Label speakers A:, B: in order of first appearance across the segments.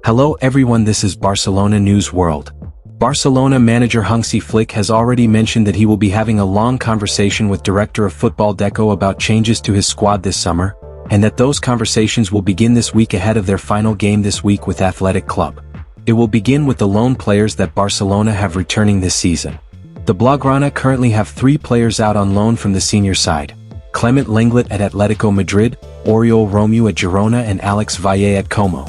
A: Hello everyone, this is Barcelona News World. Barcelona manager Hansi Flick has already mentioned that he will be having a long conversation with director of football Deco about changes to his squad this summer, and that those conversations will begin this week ahead of their final game this week with Athletic Club. It will begin with the loan players that Barcelona have returning this season. The Blaugrana currently have 3 players out on loan from the senior side: Clement Lenglet at Atletico Madrid, Oriol Romeu at Girona and Alex Valle at Como.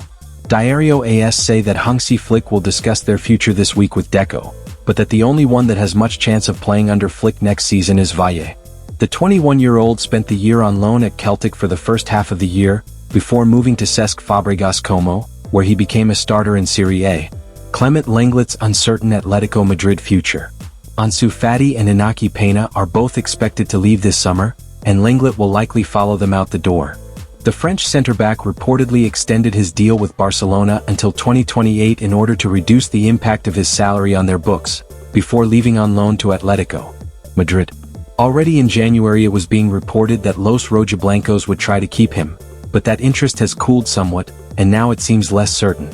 A: Diario AS say that Hansi Flick will discuss their future this week with Deco, but that the only one that has much chance of playing under Flick next season is Valle. The 21-year-old spent the year on loan at Celtic for the first half of the year, before moving to Cesc Fabregas Como, where he became a starter in Serie A. Clement Lenglet's uncertain Atletico Madrid future. Ansu Fati and Inaki Peña are both expected to leave this summer, and Lenglet will likely follow them out the door. The French centre-back reportedly extended his deal with Barcelona until 2028 in order to reduce the impact of his salary on their books, before leaving on loan to Atletico Madrid. Already in January it was being reported that Los Rojiblancos would try to keep him, but that interest has cooled somewhat, and now it seems less certain.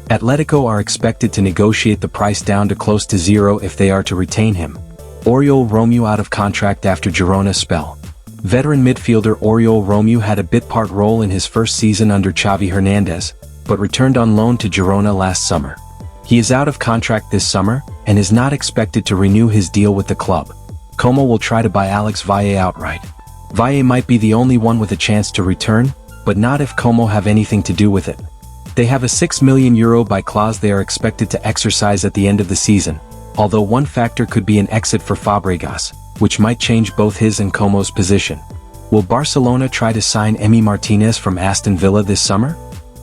A: Atletico are expected to negotiate the price down to close to zero if they are to retain him. Oriol Romeu out of contract after Girona spell. Veteran midfielder Oriol Romeu had a bit-part role in his first season under Xavi Hernandez, but returned on loan to Girona last summer. He is out of contract this summer, and is not expected to renew his deal with the club. Como will try to buy Alex Valle outright. Valle might be the only one with a chance to return, but not if Como have anything to do with it. They have a €6 million buy clause they are expected to exercise at the end of the season, although one factor could be an exit for Fabregas, which might change both his and Como's position. Will Barcelona try to sign Emiliano Martínez from Aston Villa this summer?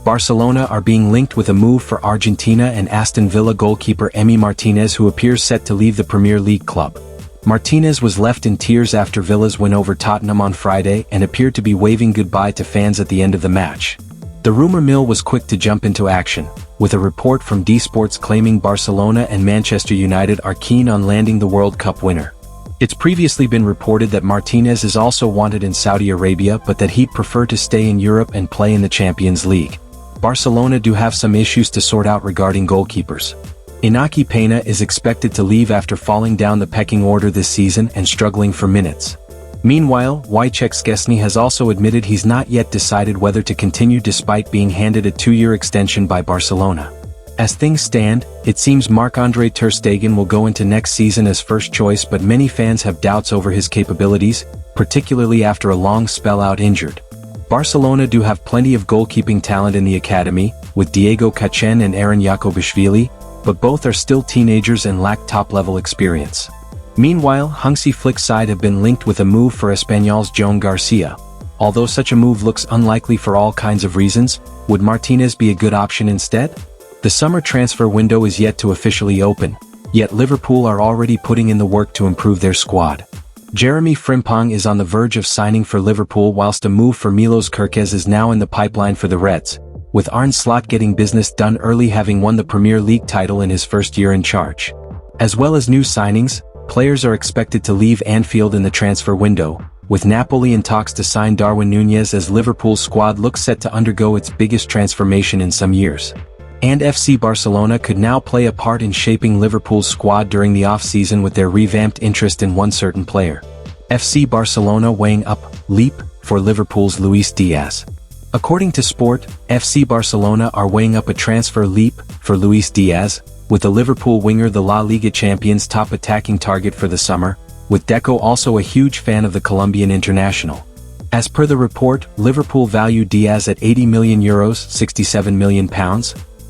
A: Barcelona are being linked with a move for Argentina and Aston Villa goalkeeper Emiliano Martínez, who appears set to leave the Premier League club. Martínez was left in tears after Villa's win over Tottenham on Friday and appeared to be waving goodbye to fans at the end of the match. The rumor mill was quick to jump into action, with a report from D-Sports claiming Barcelona and Manchester United are keen on landing the World Cup winner. It's previously been reported that Martínez is also wanted in Saudi Arabia, but that he'd prefer to stay in Europe and play in the Champions League. Barcelona do have some issues to sort out regarding goalkeepers. Inaki Peña is expected to leave after falling down the pecking order this season and struggling for minutes. Meanwhile, Wojciech Szczesny has also admitted he's not yet decided whether to continue despite being handed a 2-year extension by Barcelona. As things stand, it seems Marc-Andre ter Stegen will go into next season as first choice, but many fans have doubts over his capabilities, particularly after a long spell out injured. Barcelona do have plenty of goalkeeping talent in the academy, with Diego Kachin and Aaron Yakobishvili, but both are still teenagers and lack top-level experience. Meanwhile, Hansi Flick's side have been linked with a move for Espanyol's Joan Garcia. Although such a move looks unlikely for all kinds of reasons, would Martínez be a good option instead? The summer transfer window is yet to officially open, yet Liverpool are already putting in the work to improve their squad. Jeremy Frimpong is on the verge of signing for Liverpool, whilst a move for Milos Kerkez is now in the pipeline for the Reds, with Arne Slot getting business done early, having won the Premier League title in his first year in charge. As well as new signings, players are expected to leave Anfield in the transfer window, with Napoli in talks to sign Darwin Núñez as Liverpool's squad looks set to undergo its biggest transformation in some years. And FC Barcelona could now play a part in shaping Liverpool's squad during the off-season with their revamped interest in one certain player. FC Barcelona weighing up leap for Liverpool's Luis Diaz. According to Sport, FC Barcelona are weighing up a transfer leap for Luis Diaz, with the Liverpool winger the La Liga champions' top attacking target for the summer, with Deco also a huge fan of the Colombian international. As per the report, Liverpool value Diaz at €80 million, £67 million,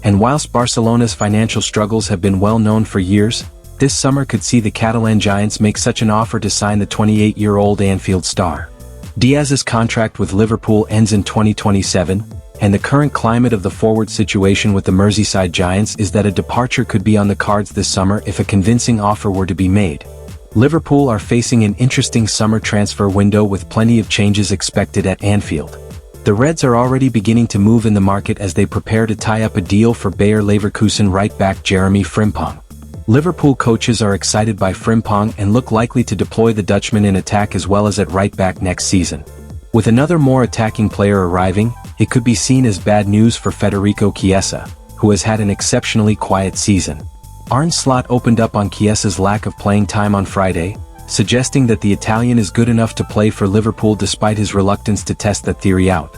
A: and whilst Barcelona's financial struggles have been well known for years, this summer could see the Catalan giants make such an offer to sign the 28-year-old Anfield star. Diaz's contract with Liverpool ends in 2027, and the current climate of the forward situation with the Merseyside Giants is that a departure could be on the cards this summer if a convincing offer were to be made. Liverpool are facing an interesting summer transfer window with plenty of changes expected at Anfield. The Reds are already beginning to move in the market as they prepare to tie up a deal for Bayer Leverkusen right-back Jeremy Frimpong. Liverpool coaches are excited by Frimpong and look likely to deploy the Dutchman in attack as well as at right-back next season. With another more attacking player arriving, it could be seen as bad news for Federico Chiesa. who has had an exceptionally quiet season. Arne Slot opened up on Chiesa's lack of playing time on Friday, suggesting that the Italian is good enough to play for Liverpool despite his reluctance to test that theory out.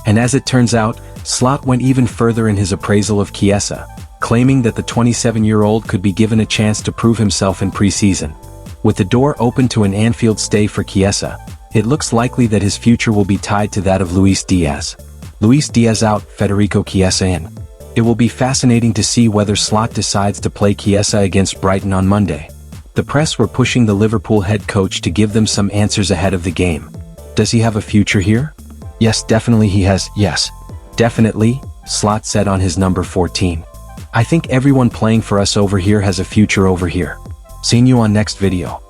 A: And as it turns out, Slot went even further in his appraisal of Chiesa, claiming that the 27-year-old could be given a chance to prove himself in pre-season. With the door open to an Anfield stay for Chiesa, it looks likely that his future will be tied to that of Luis Diaz. Luis Diaz out, Federico Chiesa in. It will be fascinating to see whether Slot decides to play Chiesa against Brighton on Monday. The press were pushing the Liverpool head coach to give them some answers ahead of the game. Does he have a future here? Yes, definitely he has. Yes, definitely, Slot said on his number 14. I think everyone playing for us over here has a future over here. Seeing you on next video.